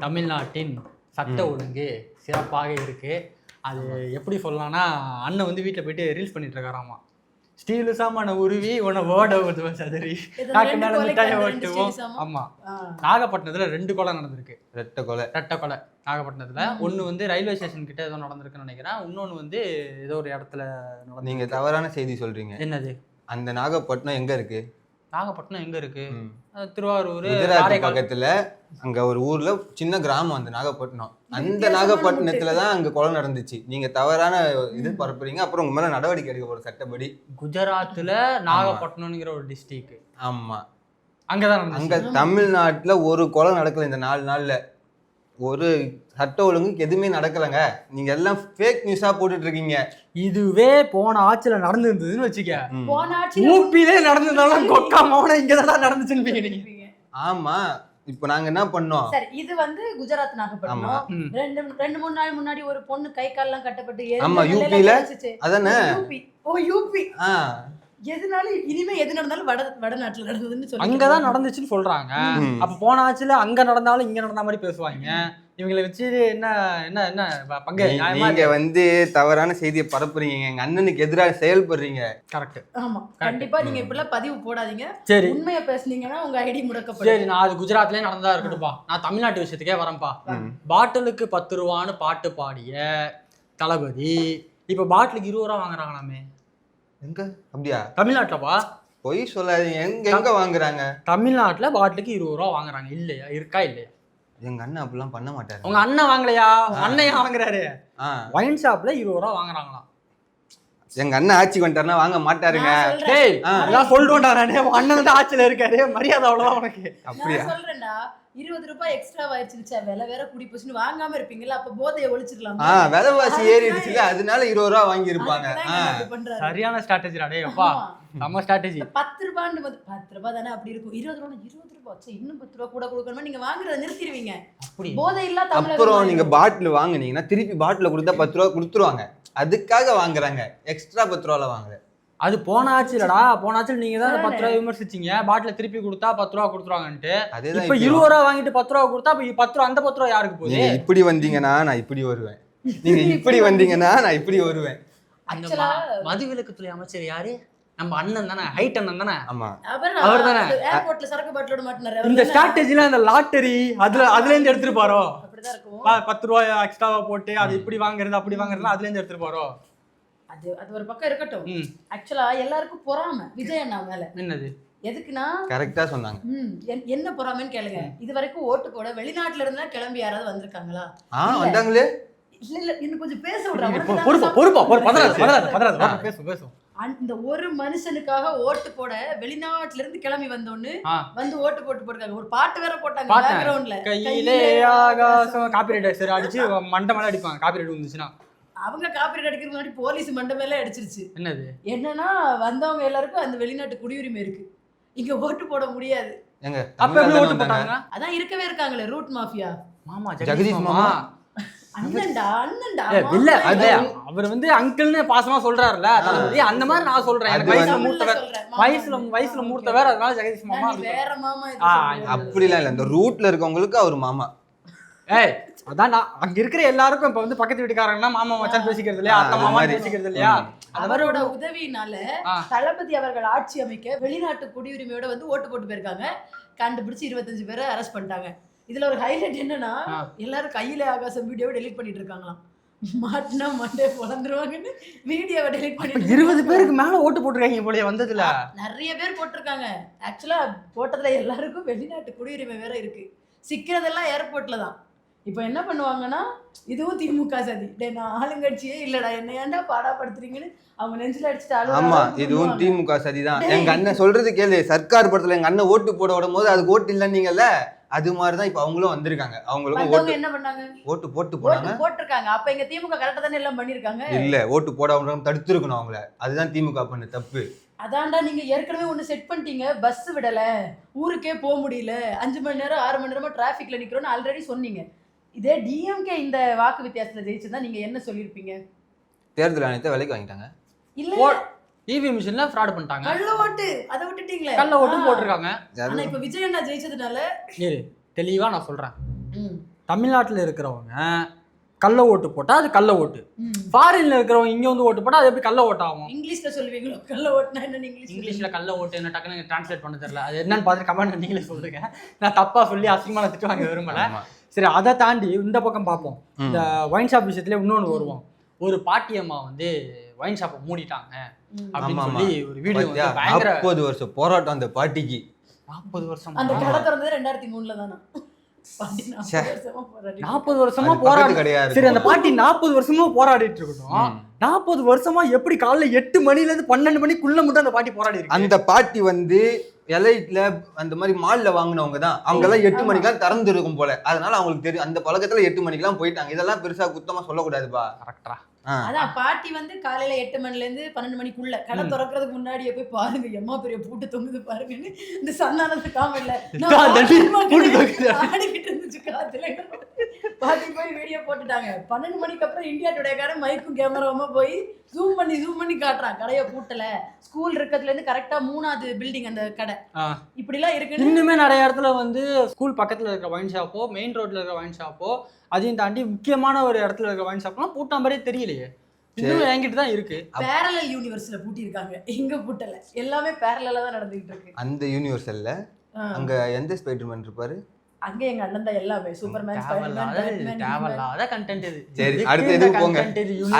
தமிழ்நாட்டின் சட்ட ஒழுங்கு சிறப்பாக இருக்கு. அது எப்படி சொல்லலாம்னா, அண்ணன் வந்து வீட்டில் போயிட்டு ரீல்ஸ் பண்ணிட்டு இருக்காராமா. ஸ்டீலு சாமான உருவி உன ஓட ஊற்றுவோம் சதுரி காட்டு மேலே மிட்டாயை ஓட்டுவோம். ஆமா, நாகப்பட்டினத்துல 2 கொலை நடந்திருக்கு. ரெட்டை கொலை நாகப்பட்டினத்துல. ஒன்று வந்து ரயில்வே ஸ்டேஷன் கிட்ட ஏதோ நடந்திருக்குன்னு நினைக்கிறேன். இன்னொன்று வந்து ஏதோ ஒரு இடத்துல நடந்து. நீங்க தவறான செய்தி சொல்றீங்க. என்னது? அந்த நாகப்பட்டினம் எங்க இருக்கு? நாகப்பட்டினம் எங்க இருக்கு? திருவாரூர் பக்கத்துல அங்க ஒரு ஊர்ல சின்ன கிராமம் அந்த நாகப்பட்டினம். அந்த நாகப்பட்டினத்துலதான் அங்க கொலை நடந்துச்சு. நீங்க தவறான இது பரப்புறீங்க. அப்புறம் உங்க மேல நடவடிக்கை எடுக்க போற சட்டப்படி. குஜராத்ல நாகப்பட்டினம்ங்கிற ஒரு டிஸ்ட்ரிக்ட். ஆமா, அங்கதான். அங்க தமிழ்நாட்டுல ஒரு கொலை நடக்கல இந்த 4 நாள்ல. ஒரு சட்ட ஒழுங்குக்கு எதுவுமே நடக்கலங்க. நீங்க எல்லாம் ஃபேக் நியூஸா போட்டுட்டு இருக்கீங்க. இதுவே போன ஆட்சியில நடந்து இருந்ததுன்னு வச்சுக்க, ஊப்பிலே நடந்திருந்தாலும் கொக்கா மௌன இங்கதான் நடந்துச்சுன்னு. ஆமா, இப்ப நாங்க என்ன பண்ணோம்? சரி, இது வந்து குஜராத் நாகப்பட்டினம். 2-3 நாள் முன்னாடி ஒரு பொண்ணு கை கால்லாம் கட்டப்பட்டு ஆமா யூபில அதானே. யூபி எதுனால இனிமே எது நடந்தாலும் வடநாட்டுல நடந்ததுன்னு சொல்லி அங்கதான் நடந்துச்சுன்னு சொல்றாங்க. அப்ப போன ஆட்சியில அங்க நடந்தாலும் இங்க நடந்த மாதிரி பேசுவாங்க. இவங்களை வச்சு என்ன என்ன என்ன பங்கு? நீங்க வந்து தவறான செய்தியை பரப்புறீங்க, எங்க அண்ணனுக்கு எதிராக செயல்படுறீங்க. கரெக்ட். ஆமா, கண்டிப்பா நீங்க இப்பெல்லாம் பதிவு போடாதீங்க. சரி, உண்மையை பேசுனீங்கன்னா உங்க ஐடி முடக்கப்படும். சரி, நான் அது குஜராத்லயே நடந்ததா இருக்கட்டும்பா. நான் தமிழ்நாட்டு விஷயத்துக்கே வரேன்ப்பா. பாட்டிலுக்கு 10 ரூபான்னு பாட்டு பாடிய தளபதி இப்ப பாட்டிலுக்கு 20 ரூபா வாங்குறாங்களாமே. எங்க? அப்படியா? தமிழ்நாட்டுலப்பா. பொய் சொல்லாதீங்க. எங்க வாங்குறாங்க? தமிழ்நாட்டுல பாட்டிலுக்கு 20 ரூபா வாங்குறாங்க. இல்லையா? இருக்கா இல்லையா? எங்க அண்ணன் அப்படிலாம் பண்ண மாட்டாரு. உங்க அண்ணன் வாங்கலையா? அண்ணையா வாங்குறாரு. ஒயின் ஷாப்ல 20 ரூபா வாங்குறாங்களாம். எங்க அண்ணன் ஆட்சி வந்துட்டாருன்னா வாங்க மாட்டாருங்க. அதான் சொல்றேன்டா நானே, அண்ணன் தான் ஆட்சியில இருக்காரு, மரியாதை அவ்வளவுதான் உனக்கு. அப்படியா? சொல்றேன்டா, 20 ரூபாய் எக்ஸ்ட்ரா ஆயிடுச்சு, விலை வேற கூடி போச்சுன்னு வாங்காம இருப்பீங்களா? அப்ப போதையை ஒழிச்சிடலாம். விலைவாசி ஏறிடுச்சுல, அதனால 20 ரூபா வாங்கி இருப்பாங்க. சரியான ஸ்ட்ராட்டஜி டே அப்பா. நம்ம ஸ்ட்ராட்டஜி 10 ரூபான்னு 10 ரூபாய் தானே அப்படி இருக்கும். 20 ரூபாய் இன்னும் 10 ரூபாய் கூட கொடுக்கணுமா? நீங்க வாங்குறத நிறுத்திடுவீங்க. போதை இல்ல தமிழக. அப்புறம் நீங்க பாட்டில் வாங்குனீங்கன்னா திருப்பி பாட்டில கொடுத்தா 10 ரூபா கொடுத்துருவாங்க. அதுக்காக வாங்குறாங்க. எக்ஸ்ட்ரா 10 ரூபால வாங்குற. அது போன ஆட்சிலடா. போன ஆட்சியில் நீங்க தான் 10 ரூபா விமர்சிச்சீங்க. பாட்டில திருப்பி கொடுத்தா 10 ரூபா கொடுத்துருவாங்கன்ட்டு. இப்ப 20 ரூபா வாங்கிட்டு 10 ரூபா கொடுத்தா அப்ப 10 ரூபா, அந்த 10 ரூபா யாருக்கு போகுது? நீங்க இப்படி வந்தீங்கன்னா நான் இப்படி வருவேன். நீங்க இப்படி வந்தீங்கன்னா நான் இப்படி வருவேன். அந்த மதுவிலக்குத்துறை அமைச்சர் யாரு? நம்ம அண்ணன் தானே, ஹைட் அண்ணன் தானே. ஆமா, அவர் தானே. ஏர்போர்ட்ல சரக்கு பாட்டிலோட மாட்டனாரு. இந்த ஸ்ட்ராட்டஜில அந்த லாட்டரி அதுல இருந்து எடுத்துட்டு போறோ. அப்படிதான் இருக்கும். 10 ரூபாய் எக்ஸ்ட்ராவா போட்டு அது இப்படி வாங்குறது அப்படி வாங்குறது அதுல இருந்து எடுத்துட்டு போறோ. அது ஒரு பக்கம் இருக்கட்டும். ஆக்சுவலா எல்லாருக்கும் பொறாமை விஜய் அண்ணா மேல. என்னது? எதுக்குன்னா கரெக்டா சொன்னாங்க. என்ன பொறாமைன்னு கேளுங்க. இது வரைக்கும் ஓட்டு போட வெளிநாட்டுல இருந்தா கிளம்பி யாராவது வந்திருக்காங்களா? வந்தாங்களே. இல்ல இன்னும் கொஞ்சம் பேச விடுறாங்க. இந்த ஒரு மனுஷனுக்காக ஓட்டு போட வெளிநாட்டுல இருந்து கிளம்பி வந்தோன்னு வந்து ஓட்டு போட்டுருக்காங்க. ஒரு பாட்டு வேற போட்டாங்க பேக்ரவுண்ட்ல. கையிலே ஆகாசம் காப்பிரைட் சரி அடிச்சு மண்டை மேல அடிப்பாங்க. காப்பிரைட் வந்துச்சுன்னா அவங்க காப்பிரைட் அடிக்கிறது முன்னாடி போலீஸ் மண்டை மேல அடிச்சிருச்சு. என்னது? என்னன்னா வந்தவங்க எல்லாருக்கும் அந்த வெளிநாட்டு குடியுரிமை இருக்கு. இங்க ஓட்டு போட முடியாது. அதான் இருக்கவே இருக்காங்களே ரூட் மாஃபியா. மாமா ஜெகதீஷ் மாமா. அண்ணன்டா இல்ல அது அவர் வந்து அங்கிள்னு பாசமா சொல்றாருல, அந்த மாதிரி நான் சொல்றேன். எனக்கு வயசுல மூர்த்தவர், அதனால ஜெகதீஷ் மாமா வேற மாமா. அப்படிலாம் இல்ல, இந்த ரூட்ல இருக்கவங்களுக்கு அவர் மாமா. அதான் அங்க இருக்கிற எல்லாருக்கும் இப்ப வந்து பக்கத்து வீட்டுக்காரங்கன்னா மாமா மச்சான் பேசிக்கிறது இல்லையா, அத்தை மாமா பேசிக்கிறது இல்லையா. அவரோட உதவியினால தளபதி அவர்கள் ஆட்சி அமைக்க வெளிநாட்டு குடியுரிமையோட வந்து ஓட்டு போட்டு போயிருக்காங்க. கண்டுபிடிச்சு 25 பேரை அரெஸ்ட் பண்ணிட்டாங்க. இதுல ஒரு ஹைலைட் என்னன்னா, எல்லாரும் கையில ஆகாசம் வீடியோவை டெலீட் பண்ணிட்டு இருக்காங்களாம். மாட்டினா மண்டே பொழந்துருவாங்கன்னு வீடியோவை டெலீட் பண்ணிட்டு 20 பேருக்கு மேல ஓட்டு போட்டிருக்காங்க போலயே வந்ததுல. நிறைய பேர் போட்டிருக்காங்க. ஆக்சுவலா போட்டதுல எல்லாருக்கும் வெளிநாட்டு குடியுரிமை வேற இருக்கு. சிக்கிறதெல்லாம் ஏர்போர்ட்ல தான். இப்போ என்ன பண்ணுவாங்கன்னா, இதுவும் திமுக சதி. நான் ஆளுங்கட்சியே இல்லடா, என்ன ஏன்டா பாடாப்படுத்துறீங்கன்னு அவங்க நெஞ்சில அடிச்சுட்டு. ஆமா, இதுவும் திமுக சதிதான். எங்க அண்ணன் சொல்றது கேளு. சர்க்கார் படத்துல எங்க அண்ணன் ஓட்டு போட விடும் போது அதுக்கு ஓட்டு இல்லன்னீங்கல்ல, அது மாதிரிதான் இப்ப அவங்களும் வந்திருக்காங்க. அவங்களுக்கும் ஓட்டு என்ன பண்ணாங்க? ஓட்டு போட்டிருக்காங்க. அப்ப எங்க திமுக கரெக்டா தானே எல்லாம் பண்ணிருக்காங்க. இல்ல, ஓட்டு போடாம தடுத்துருக்கணும் அவங்கள. அதுதான் திமுக பண்ண தப்பு. அதான்டா, நீங்க ஏற்கனவே ஒண்ணு செட் பண்ணிட்டீங்க. பஸ் விடல, ஊருக்கே போக முடியல, 5 மணி நேரம் 6 மணி நேரமா டிராபிக்ல நிக்கிறோம்னு ஆல்ரெடி சொன்னீங்க. இதே டிஎம்கே இந்த வாக்கு வித்தியாசத்துல ஜெயிச்சதா நீங்க என்ன சொல்லிருப்பீங்க? தேர்தல் ஆணையத்தை விலைக்கு வாங்கிட்டாங்க. இல்ல, இவி மிஷின்ல ஃப்ராட் பண்ணிட்டாங்க. கள்ள ஓட்டு அத விட்டுட்டீங்களே. கள்ள ஓட்டு போட்டுருக்காங்க. ஆனா இப்ப விஜய் அண்ணா ஜெயிச்சதுனால தெளிவா நான் சொல்றேன். தமிழ்நாட்டுல இருக்கிறவங்க கள்ள ஓட்டு போட்டா அது கள்ள ஓட்டு, ஃபாரின்ல இருக்கிறவங்க இங்க வந்து ஓட்டு போட்டா அது எப்படி கள்ள ஓட்டு ஆகும்? இங்கிலீஷ்ல சொல்லுவீங்களோ கள்ள ஓட்டுனா என்ன? இங்கிலீஷ்ல கள்ள ஓட்டு என்ன டக்குன்னு டிரான்ஸ்லேட் பண்ண தெரியல. அது என்னன்னு பார்த்துட்டு கமெண்ட் நீங்களே சொல்லுங்க. நான் தப்பா சொல்லி அசிங்கமான திட்டு வாங்க விரும்பல. சரி, அதை தாண்டி இந்த பக்கம் பார்ப்போம். இந்த ஒயின் ஷாப் விஷயத்துல இன்னொன்று வருவோம். ஒரு பாட்டியம்மா வந்து ஒயின் ஷாப்பை மூடிட்டாங்க அப்படின்னு சொல்லி ஒரு வீடியோ வந்து பயங்கர 40 வருஷம் போராட்டம் அந்த பாட்டிக்கு. 40 வருஷம் அந்த கடை திறந்தது 2003ல தானா? 40 வருஷமா போராடி கிடையாது. சரி, அந்த பாட்டி 40 வருஷமா போராடிட்டு இருக்கட்டும். 40 வருஷமா எப்படி காலைல 8 மணில இருந்து 12 மணிக்குள்ள மட்டும் அந்த பாட்டி போராடி இருக்கு? அந்த பாட்டி வந்து எலைட்ல அந்த மாதிரி மால்ல வாங்கினவங்க தான். அவங்க எல்லாம் 8 மணிக்கெல்லாம் திறந்து இருக்கும் போல. அதனால அவங்களுக்கு தெரியும் அந்த பழக்கத்துல 8 மணிக்கெல்லாம் போயிட்டாங்க. இதெல்லாம் பெருசா குத்தமா சொல்லக்கூடாதுப்பா. கரெக்டா? அதான் பாட்டி வந்து காலையில 8 மணில இருந்து 12 மணிக்குள்ள கடை திறக்கிறதுக்கு முன்னாடியே போய் பாருங்க, எம்மா பெரிய பூட்டு தொங்குது பாருங்கன்னு இந்த சந்தானத்து காமெண்ட்ல ஆடிக்கிட்டு இருந்துச்சு காத்துல. பாட்டி போய் வீடியோ போட்டுட்டாங்க. 12 மணிக்கு அப்புறம் இந்தியா டுடேக்காரன் மைக்கும் கேமராவுமா போய் ஜூம் பண்ணி காட்டுறான். கடையை பூட்டல, ஸ்கூல் இருக்கிறதுல இருந்து கரெக்டா 3வது பில்டிங் அந்த கடை இப்படி எல்லாம் இருக்கு. இன்னுமே நிறைய இடத்துல வந்து ஸ்கூல் பக்கத்துல இருக்கிற ஒயின் ஷாப்போ, மெயின் ரோட்ல இருக்கிற ஒயின் ஷாப்போ, அதையும் தாண்டி முக்கியமான ஒரு இடத்துல இருக்கிற ஒயின் ஷாப்லாம் பூட்டா மாதிரியே தெரியலையே. இன்னும் என்கிட்ட தான் இருக்கு. பேரலல் யூனிவர்ஸ்ல பூட்டி இருக்காங்க, எங்க பூட்டல. எல்லாமே பேரலலா தான் நடந்துகிட்டு இருக்கு. அந்த யூனிவர்சல்ல அங்க எந்த ஸ்பைடர்மேன் இருப்பாரு? அங்க எங்க அண்ணன் தான் எல்லாமே. சூப்பர்மேன், ஸ்பைடர்மேன், தேவையில்லாத கண்டென்ட் இது. சரி, அடுத்து எதுக்கு போங்க?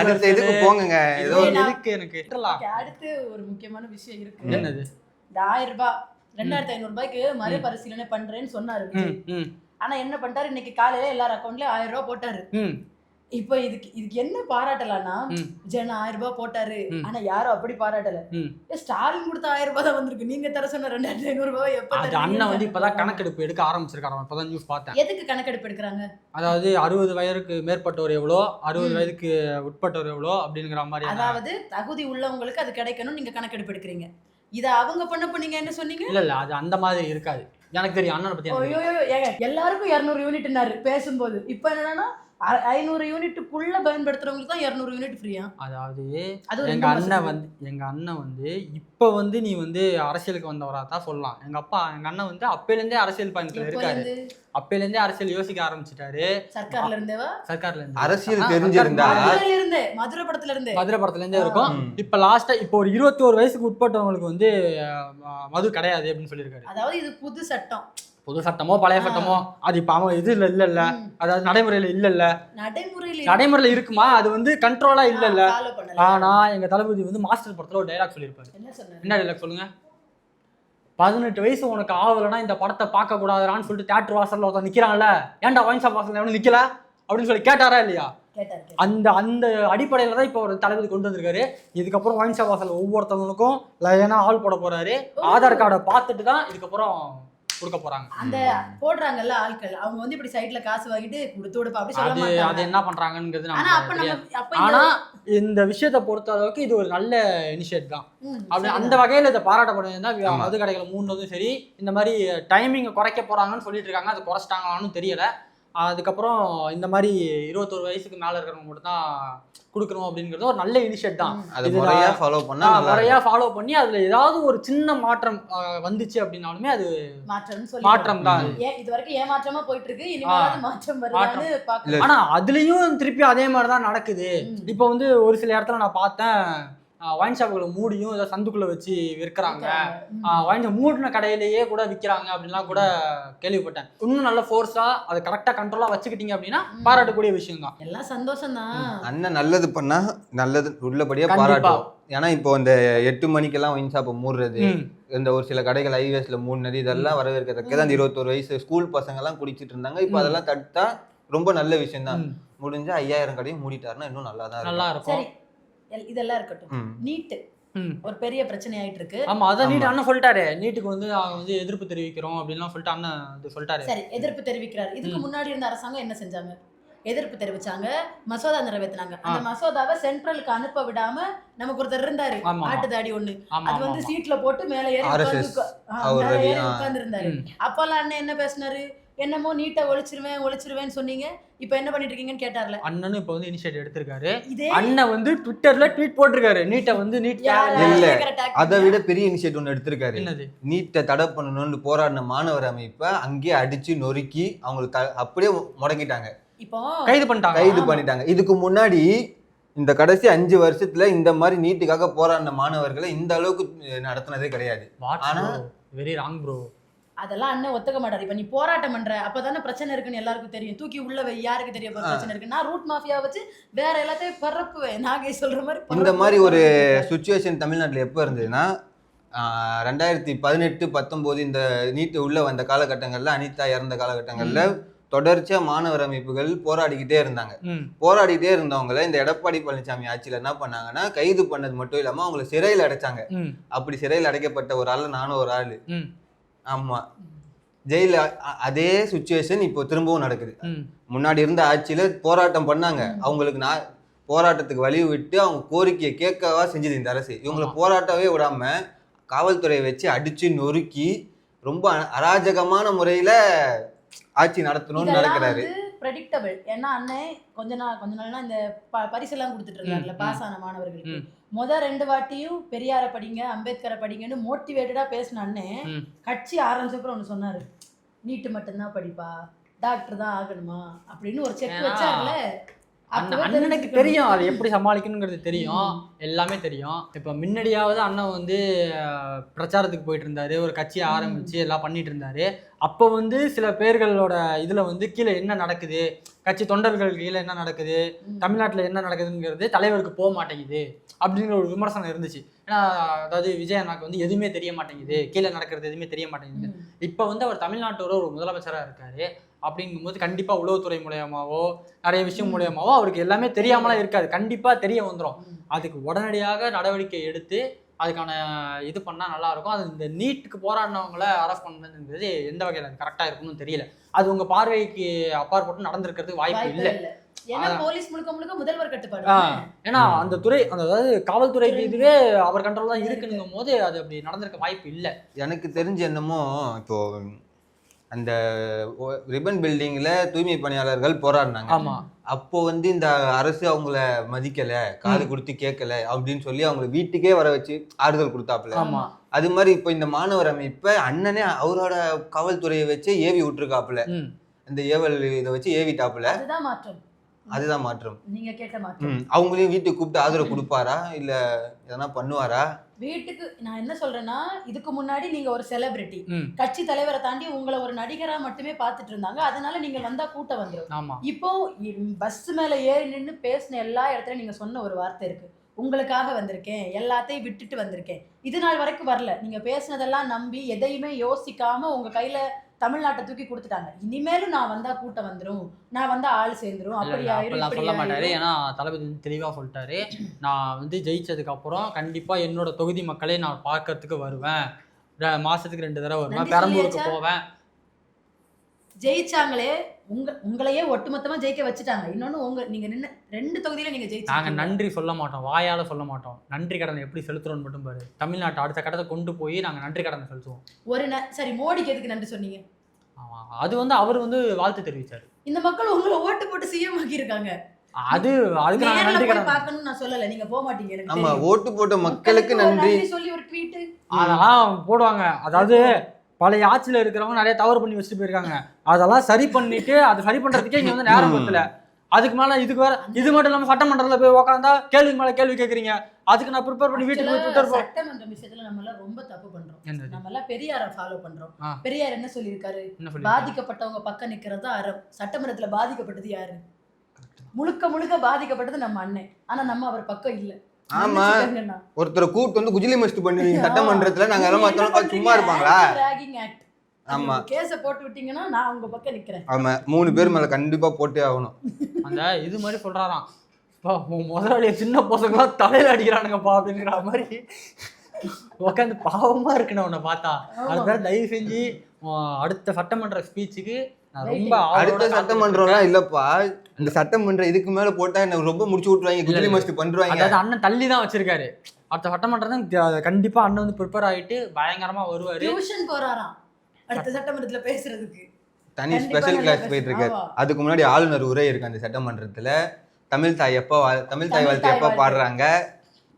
அடுத்து எதுக்கு போங்க? ஏதோ இருக்கு எனக்கு. அடுத்து ஒரு முக்கியமான விஷயம் இருக்கு. என்னது? இந்த 1000 ரூபாய் 2500 ரூபாய்க்கு மறுபரிசீலனை பண்றேன்னு சொன்னாரு. ஆனா என்ன பண்ணிட்டாரு, இன்னைக்கு காலையில எல்லார் அக்கௌண்ட்லயும் 1000 ரூபாய் போட்டாரு. இப்போ இதுக்கு என்ன பாராட்டலாம்னா, ஜென 1000 ரூபாய் போட்டாரு, ஆனா யாரும் அப்படி பாராட்டல. ஸ்டாலின் கொடுத்த 1000 ரூபாய் தான் வந்திருக்கு. நீங்க தர சொன்ன 2500 ரூபாய் எப்ப தரீங்க? அண்ணன் வந்து இப்பதான் கணக்கெடுப்பு எடுக்க ஆரம்பிச்சிருக்காங்க. இப்பதான் நியூஸ் பார்த்தேன். எதுக்கு கணக்கெடுப்பு எடுக்கிறாங்க? அதாவது 60 வயதுக்கு மேற்பட்டவர் எவ்வளோ, 60 வயதுக்கு உட்பட்டவர் எவ்வளோ அப்படிங்கிற மாதிரி. அதாவது தகுதி உள்ளவங்களுக்கு அது கிடைக்கணும், நீங்க கணக்கெடுப்பு எடுக்கிறீங்க. இத அவங்க பண்ணப்ப நீங்க என்ன சொன்னீங்க? இல்ல அது அந்த மாதிரி இருக்காது. எனக்கு தெரியும் அண்ணனை பத்தி. எல்லாருக்கும் 200 யூனிட்னாரு பேசும்போது. இப்ப என்னன்னா 500 யூனிட்டுக்குள்ள பயன்படுத்துறவங்களுக்கு தான் 200 யூனிட் ஃப்ரீயா? அதாவது எங்க அண்ணன் வந்து இப்ப வந்து நீ வந்து அரசியலுக்கு வந்தவரா தான் சொல்லலாம். எங்க அண்ணன் வந்து அப்பையில இருந்தே அரசியல் பயணத்துல இருக்காரு. அப்பையில இருந்தே அரசியல் யோசிக்க ஆரம்பிச்சிட்டாரு. சர்க்கார்ல இருந்து அரசியல் தெரிஞ்சிருந்தா மதுரை படத்துல இருந்தே இருக்கும். இப்ப லாஸ்டா இப்போ ஒரு 21 வயசுக்கு உட்பட்டவங்களுக்கு வந்து மது கிடையாது அப்படின்னு சொல்லியிருக்காரு. அதாவது இது புது சட்டம். புது சட்டமோ பழைய சட்டமோ அது இப்ப அவன் இது இல்ல அதாவது நடைமுறையில நடைமுறையில இருக்குமா, அது வந்து கண்ட்ரோலா இல்ல. ஆனா எங்க தளபதி வந்து மாஸ்டர் படத்துல ஒரு டைலாக் சொல்லியிருப்பாரு. என்ன டைலாக் சொல்லுங்க? 18 வயசு உனக்கு ஆகலைன்னா இந்த படத்தை பார்க்க கூடாதுன்னு சொல்லிட்டு தியேட்டர் வாசல்ல ஒருத்தன் நிக்கிறான்ல, ஏன்டா ஒயின் ஷாப் வாசல்ல எவனும் நிக்கல அப்படின்னு சொல்லி கேட்டாரா இல்லையா? அந்த அடிப்படையில தான் இப்போ ஒரு தளபதி கொண்டு வந்திருக்காரு. இதுக்கப்புறம் ஒயின் ஷாப் வாசல் ஒவ்வொருத்தவங்களுக்கும் லைனா ஆள் போட போறாரு. ஆதார் கார்டை பார்த்துட்டு தான் இதுக்கப்புறம் கொடுக்க போறாங்க. அந்த போடுறாங்கல்ல ஆட்கள், அவங்க வந்து இப்படி சைடுல காசு வாங்கிட்டு கொடுத்து அப்படி சொல்ல மாட்டாங்க. அது என்ன பண்றாங்கங்கிறது ஆனா இந்த விஷயத்தை பொறுத்த அளவுக்கு இது ஒரு நல்ல இனிஷியேட் தான். அப்படி அந்த வகையில இதை பாராட்டப்படுது. மது கடைகளை மூணுனதும் சரி, இந்த மாதிரி டைமிங் குறைக்க போறாங்கன்னு சொல்லிட்டு இருக்காங்க. அது குறைச்சிட்டாங்களான்னு தெரியல. அதுக்கப்புறம் இந்த மாதிரி 21 வயசுக்கு மேல இருக்கிறவங்க மட்டும் தான் கொடுக்கணும் அப்படிங்கிறது ஒரு நல்ல இனிஷியேட் தான். முறையா ஃபாலோ பண்ணி அதுல ஏதாவது ஒரு சின்ன மாற்றம் வந்துச்சு அப்படின்னாலுமே அது மாற்றம் தான். இது வரைக்கும் ஏமாற்றமா போயிட்டு இருக்கு, இனிமேல் மாற்றம் வருதான்னு பார்க்கலாம். ஆனா அதுலயும் திருப்பி அதே மாதிரிதான் நடக்குது. இப்போ வந்து ஒரு சில இடத்துல நான் பார்த்தேன், ஒயின் ஷாப்புகளை மூடியும் ஏதோ சந்துக்குள்ள வச்சு விற்கிறாங்க, ஒயின் மூடின கடையிலேயே கூட விற்கிறாங்க அப்படின்லாம் கூட கேள்விப்பட்டேன். இன்னும் நல்ல ஃபோர்ஸா அதை கரெக்டா கண்ட்ரோலா வச்சுக்கிட்டீங்க அப்படின்னா பாராட்டக்கூடிய விஷயம் தான். எல்லாம் சந்தோஷம் தான். அண்ணன் நல்லது பண்ணா நல்லது உள்ளபடியா பாராட்டும். ஏன்னா இப்போ இந்த 8 மணிக்கெல்லாம் ஒயின் ஷாப்பை மூடுறது, இந்த ஒரு சில கடைகள் ஹைவேஸ்ல மூடினது, இதெல்லாம் வரவேற்கத்தக்கதான். அந்த 21 வயசு ஸ்கூல் பசங்க எல்லாம் குடிச்சிட்டு இருந்தாங்க. இப்போ அதெல்லாம் தடுத்தா ரொம்ப நல்ல விஷயம் தான். முடிஞ்சா 5000 கடையும் மூடிட்டாருன்னா இன்னும் நல்லா இருக்கும். இதெல்லாம் இருக்கட்டும். நீட் ஒரு பெரிய பிரச்சனை ஆயிட்டு இருக்கு. ஆமா, அதான் நீட் அண்ணன் சொல்லிட்டாரு. நீட்டுக்கு வந்து அவங்க வந்து எதிர்ப்பு தெரிவிக்கிறோம் அப்படின்லாம் சொல்லிட்டு அண்ணன் வந்து சொல்லிட்டாரு. சரி, எதிர்ப்பு தெரிவிக்கிறாரு. இதுக்கு முன்னாடி இருந்த அரசாங்கம் என்ன செஞ்சாங்க? எதிர்ப்பு தெரிவிச்சாங்க, மசோதா நிறைவேற்றினாங்க. அந்த மசோதாவை சென்ட்ரலுக்கு அனுப்ப விடாம நமக்கு ஒருத்தர் இருந்தாரு, ஆட்டுதாடி ஒண்ணு. அது வந்து சீட்ல போட்டு மேல ஏறி உட்கார்ந்து இருந்தாரு. அப்பெல்லாம் அண்ணன் என்ன பேசினாரு? என்னமோ நீட்டை ஒழிச்சிருவேன்னு சொன்னீங்க, இப்போ என்ன பண்ணிட்டு இருக்கீங்கன்னு கேட்டார்ல. அண்ணனும் இப்போ வந்து இனிஷியேட்டிவ் எடுத்திருக்காரு. இதே அண்ணன் வந்து ட்விட்டர்ல ட்வீட் போட்டிருக்காரு, நீட்டை வந்து நீட் இல்ல அதை விட பெரிய இனிஷியேட்டிவ் ஒன்று எடுத்திருக்காரு. என்னது? நீட்டை தடை பண்ணணும்னு போராடின மாணவர் அமைப்பை அங்கேயே அடிச்சு நொறுக்கி அவங்களுக்கு அப்படியே முடங்கிட்டாங்க, இப்போ கைது பண்ணிட்டாங்க. இதுக்கு முன்னாடி இந்த கடைசி 5 வருஷத்துல இந்த மாதிரி நீட்டுக்காக போராடின மாணவர்களை இந்த அளவுக்கு நடத்தினதே கிடையாது. ஆனா வெரி ராங் ப்ரோ. அதெல்லாம் அண்ணன் ஒத்துக்க மாட்டாரு. இப்ப நீ போராட்டம் பண்ற அப்பதானே பிரச்சனை இருக்குன்னு எல்லாருக்கும் தெரியும். தூக்கி உள்ள வை, யாருக்கு தெரிய பிரச்சனை இருக்கு. நான் ரூட் மாஃபியா வச்சு வேற எல்லாத்தையும் பரப்புவேன். நாகை சொல்ற மாதிரி இந்த மாதிரி ஒரு சுச்சுவேஷன் தமிழ்நாட்டில் எப்போ இருந்ததுன்னா 2018-19 இந்த நீட்டு உள்ள வந்த காலகட்டங்கள்ல, அனிதா இறந்த காலகட்டங்கள்ல தொடர்ச்சியா மாணவர் அமைப்புகள் போராடிக்கிட்டே இருந்தாங்க. போராடிட்டே இருந்தவங்களை இந்த எடப்பாடி பழனிசாமி ஆட்சியில என்ன பண்ணாங்கன்னா கைது பண்ணது மட்டும் இல்லாம அவங்களை சிறையில் அடைச்சாங்க. அப்படி சிறையில் அடைக்கப்பட்ட ஒரு ஆள் நானும் ஒரு ஆளு. ஆமா, ஜெயில அதே சுச்சுவேஷன் இப்போ திரும்பவும் நடக்குது. முன்னாடி இருந்த ஆட்சியில போராட்டம் பண்ணாங்க, அவங்களுக்கு போராட்டத்துக்கு வழி விட்டு அவங்க கோரிக்கையை கேட்கவா செஞ்சது இந்த அரசு. இவங்களை போராட்டவே விடாம காவல்துறையை வச்சு அடிச்சு நொறுக்கி ரொம்ப அராஜகமான முறையில ஆட்சி நடத்தணும்னு நடக்கிறாரு. ப்ரெடிக்டபிள். ஏன்னா அண்ணன் கொஞ்ச நாள்னா இந்த பரிசெல்லாம் கொடுத்துட்டு இருந்தாங்கல்ல பாஸ் ஆன மாணவர்களுக்கு. 2 வாட்டியும் பெரியார படிங்க, அம்பேத்கரை படிங்கன்னு மோட்டிவேட்டடா பேசின அண்ணன் கட்சி ஆரம்பிச்சப்பறம் ஒண்ணு சொன்னாரு, நீட்டு மட்டும்தான் படிப்பா, டாக்டர் தான் ஆகணுமா அப்படின்னு ஒரு செக் வச்சார்ல. அண்ணனுக்கு தெரியும் அதை எப்படி சமாளிக்கணுங்கிறது தெரியும், எல்லாமே தெரியும். இப்போ முன்னாடியாவது அண்ணன் வந்து பிரச்சாரத்துக்கு போயிட்டு இருந்தாரு, ஒரு கட்சியை ஆரம்பிச்சு எல்லாம் பண்ணிட்டு இருந்தாரு. அப்போ வந்து சில பேர்களோட இதுல வந்து கீழே என்ன நடக்குது, கட்சி தொண்டர்கள் கீழே என்ன நடக்குது, தமிழ்நாட்டில் என்ன நடக்குதுங்கிறது தலைவருக்கு போக மாட்டேங்குது அப்படிங்கிற ஒரு விமர்சனம் இருந்துச்சு. ஏன்னா அதாவது விஜய் அண்ணாக்கு வந்து எதுவுமே தெரிய மாட்டேங்குது, கீழே நடக்கிறது எதுவுமே தெரிய மாட்டேங்குது. இப்போ வந்து அவர் தமிழ்நாட்டோட ஒரு முதலமைச்சராக இருக்காரு. அப்படிங்கும்போது கண்டிப்பா உளவுத்துறை மூலமாவோ நிறைய விஷயம் மூலமாவோ அவருக்கு எல்லாமே தெரியாமலாம் இருக்காது, கண்டிப்பா தெரிய வந்துடும். அதுக்கு உடனடியாக நடவடிக்கை எடுத்து அதுக்கான இது பண்ணா நல்லா இருக்கும். அது இந்த நீட்டுக்கு போராடினவங்களை அரெஸ்ட் பண்ணதுங்கிறது எந்த வகையில் அது கரெக்டா இருக்குன்னு தெரியல. அது உங்க பார்வைக்கு அப்பாற்பட்டு நடந்திருக்கிறதுக்கு வாய்ப்பு இல்லை. ஏன்னா போலீஸ் முழுக்க முதல்வர் கட்டுப்பாடு. ஏன்னா அந்த துறை, அதாவது காவல்துறைக்கு இதுவே அவர் கண்ட்ரோல் தான் இருக்குங்கும் போது அது அப்படி நடந்திருக்க வாய்ப்பு இல்லை. எனக்கு தெரிஞ்சு என்னமோ இப்போ அந்த ரிப்பன் பில்டிங்ல தூய்மை பணியாளர்கள் போராடினாங்க. ஆமா, அப்போ வந்து இந்த அரசு அவங்கள மதிக்கல, காது கொடுத்து கேட்கல அப்படின்னு சொல்லி அவங்க வீட்டுக்கே வர வச்சு ஆறுதல் கொடுத்தாப்புல. ஆமா, அது மாதிரி இப்போ இந்த மாணவர் அமைப்ப அண்ணனே அவரோட காவல்துறையை வச்சு ஏவி விட்டுருக்காப்புல. இந்த ஏவல் இதை வச்சு ஏவிட்டாப்புல. அதுதான் மாற்றம். நீங்க கேட்ட மாற்றம். அவங்களையும் வீட்டுக்கு கூப்பிட்டு ஆதரவு கொடுப்பாரா இல்ல எதனா பண்ணுவாரா? வீட்டுக்கு நான் என்ன சொல்றேன்னா, இதுக்கு முன்னாடி நீங்க ஒரு செலிபிரிட்டி, கட்சி தலைவரை தாண்டி உங்களை ஒரு நடிகரா மட்டுமே பார்த்துட்டு இருந்தாங்க. அதனால நீங்க வந்தா கூட்டம் வந்துடும். இப்போ பஸ் மேல ஏறி நின்று பேசின எல்லா இடத்துலயும் நீங்க சொன்ன ஒரு வார்த்தை இருக்கு, உங்களுக்காக வந்திருக்கேன், எல்லாத்தையும் விட்டுட்டு வந்திருக்கேன். இது நாள் வரைக்கும் வரல. நீங்க பேசினதெல்லாம் நம்பி எதையுமே யோசிக்காம உங்க கையில தமிழ்நாட்டை தூக்கி கொடுத்துட்டாங்க. இனிமேலும் நான் வந்தா கூட்டம் வந்துடும், நான் வந்தா ஆள் சேர்ந்துரும், அப்படி ஆயிரும் சொல்ல மாட்டாரு. ஏன்னா தளபதி வந்து தெளிவா சொல்லிட்டாரு, நான் வந்து ஜெயிச்சதுக்கு அப்புறம் கண்டிப்பா என்னோட தொகுதி மக்களை நான் பார்க்கறதுக்கு வருவேன், மாசத்துக்கு 2 தடவை வருவேன், பெரம்பூருக்கு போவேன். ஜெயிச்சாங்களே, உங்களையே ஒட்டுமொத்தமா ஜெயிக்க வச்சுட்டாங்க. இன்னொன்னு நீங்க நின்று 2 தொகுதியில நீங்க ஜெயிச்சாங்க. நாங்க நன்றி சொல்ல மாட்டோம், வாயால சொல்ல மாட்டோம். நன்றி கடனை எப்படி செலுத்துறோம்னு மட்டும் பாரு. தமிழ்நாட்டை அடுத்த கட்டத்தை கொண்டு போய் நாங்க நன்றி கடனை செலுத்துவோம். சரி, மோடிக்கு எதுக்கு நன்றி சொன்னீங்க? அது வந்து அவர் வந்து வாழ்த்து தெரிவிச்சாரு. இந்த மக்கள் உங்களை ஓட்டு போட்டு சிஎம் ஆக்கி இருக்காங்க. அது அதுக்கு நான் நன்றி கடன் பார்க்கணும் நான் சொல்லல, நீங்க போக மாட்டீங்க. எனக்கு ஆமா, ஓட்டு போட்ட மக்களுக்கு நன்றி சொல்லி ஒரு ட்வீட் அதெல்லாம் போடுவாங்க. அதாவது பழைய ஆட்சியில் இருக்கிறவங்க நிறைய தவறு பண்ணி வச்சுட்டு போயிருக்காங்க, அதெல்லாம் சரி பண்ணிட்டு அது சரி பண்றதுக்கே இங்க வந்து நேரம் பத்தல. அதுக்கு மேல இதுக்கு வேற இது மட்டும் இல்லாம சட்டமன்றத்துல போய் உட்காந்தா கேள்வி மேல கேள்வி கேக்குறீங்க. அதுக்கு நான் ப்ரிப்பேர் பண்ணி வீட்டுக்கு போய் ட்விட்டர் சட்டமன்ற விஷயத்துல நம்ம எல்லாம் ரொம்ப தப்பு பண்றோம். நம்ம எல்லாம் பெரியாரை ஃபாலோ பண்றோம். பெரியார் என்ன சொல்லியிருக்காரு? பாதிக்கப்பட்டவங்க பக்கம் நிக்கிறதா அறம். சட்டமன்றத்துல பாதிக்கப்பட்டது யாரு? முழுக்க பாதிக்கப்பட்டது நம்ம அண்ணன். ஆனா நம்ம அவர் பக்கம் இல்ல. ஆமா, ஒருத்தரை கூப்பிட்டு வந்து குஜிலி மஸ்ட் பண்ணுவீங்க சட்டமன்றத்துல, நாங்க எல்லாம் மத்தவங்க சும்மா இருப்பாங்களா? ஆமா, கேஸ போட்டு விட்டீங்கன்னா நான் உங்க பக்கம் நிக்கிறேன். ஆமா, 3 பேர் மேல கண்டிப்பா போட்டே ஆகணும். அந்த இது மாதிரி சொல்றாராம், முதலாளிய சின்ன பசங்களாம் தலையில அடிக்கிறானுங்கப்பா அப்படிங்கிற மாதிரி உட்காந்து பாவமா இருக்குன்னு உன்னை பார்த்தா. அதுதான் தயவு செஞ்சு அடுத்த சட்டமன்ற ஸ்பீச்சுக்கு ரொம்ப அடுத்த சட்டமன்றம்லாம் இல்லப்பா, இந்த சட்டமன்றம் இதுக்கு மேல போட்டா என்ன ரொம்ப முடிச்சு விட்டுருவாங்க, குஜிலி மஸ்ட் பண்றாங்க. அதாவது அண்ணன் தள்ளி தான் வச்சிருக்காரு. அடுத்த சட்டமன்றம் தான் கண்டிப்பா அண்ணன் வந்து ப்ரிப்பேர் ஆயிட்டு பயங்கரமா வருவாரு. டியூஷன் போறாராம் அடுத்த சட்டமன்றத்துல பேசுறதுக்கு. தனி கண்டிப்பா ஸ்பெஷல் நல்லா கிளாஸ் பேசு. போயிட்டு இருக்கு. ஆமா. அதுக்கு முன்னாடி ஆளுநர் உரை இருக்கு அந்த சட்டமன்றத்துல. தமிழ் தாய் வாழ்த்து எப்போ பாடுறாங்க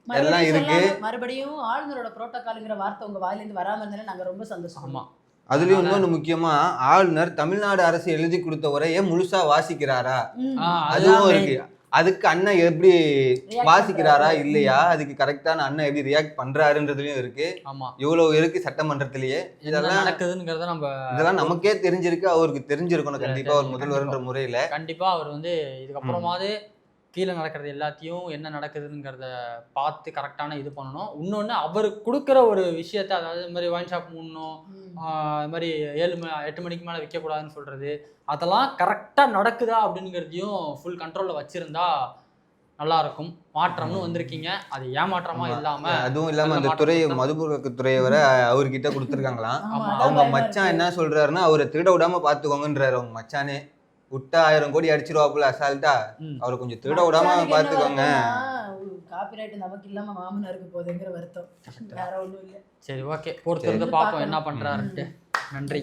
எல்லாம் இருக்கு. மறுபடியும் ஆளுநரோட புரோட்டோகால்ங்கிற வார்த்தை உங்க வாயில இருந்து வராம இருந்தாலே நாங்க ரொம்ப சந்தோஷம். ஆமா. அதுலயும் இன்னொன்னு முக்கியமா, ஆளுநர் தமிழ்நாடு அரசு எழுதி கொடுத்த உரையை முழுசா வாசிக்கிறாரா, அதுவும் இருக்கு. அதுக்கு அண்ணன் எப்படி வாசிக்கிறாரா இல்லையா, அதுக்கு கரெக்டான அண்ணன் எப்படி ரியாக்ட் பண்றாருன்றதுலயும் இருக்கு. ஆமா, இவ்வளவு இருக்கு சட்டமன்றத்திலேயே. இதெல்லாம் நடக்குதுங்கிறத இதெல்லாம் நமக்கே தெரிஞ்சிருக்கு, அவருக்கு தெரிஞ்சிருக்கணும் கண்டிப்பா ஒரு முதல்வர்ன்ற முறையில. கண்டிப்பா அவர் வந்து இதுக்கப்புறமாவது கீழே நடக்கிறது எல்லாத்தையும் என்ன நடக்குதுங்கிறத பார்த்து கரெக்டான இது பண்ணணும். இன்னொன்று அவர் கொடுக்குற ஒரு விஷயத்த, அதாவது இந்த மாதிரி ஒயின் ஷாப் மூடணும், இது மாதிரி 8 மணிக்கு மேலே விற்கக்கூடாதுன்னு சொல்கிறது, அதெல்லாம் கரெக்டாக நடக்குதா அப்படிங்கிறதையும் ஃபுல் கண்ட்ரோலில் வச்சுருந்தா நல்லாயிருக்கும். மாற்றம்னு வந்திருக்கீங்க, அது ஏமாற்றமா இல்லாமல். அதுவும் இல்லாமல் அந்த துறையை மதுபுழக்க துறையை வர அவர்கிட்ட கொடுத்துருக்காங்களாம். அவங்க மச்சான் என்ன சொல்றாருன்னா, அவரை திருட விடாம பார்த்துக்கோங்கன்றாரு. அவங்க மச்சானே விட்டா 1000 கோடி அடிச்சிருவாப்புல அசால்ட்டா, அவரை கொஞ்சம் திருட விடாம பாத்துக்கோங்க. காப்பிரைட் நமக்கு இல்லாம மாமனாருக்கு போகுதுங்கிற வருத்தம், வேற ஒண்ணும் இல்லை. சரி, ஓகே, பொறுத்திருந்து பார்ப்போம் என்ன பண்றாருன்ட்டு. நன்றி.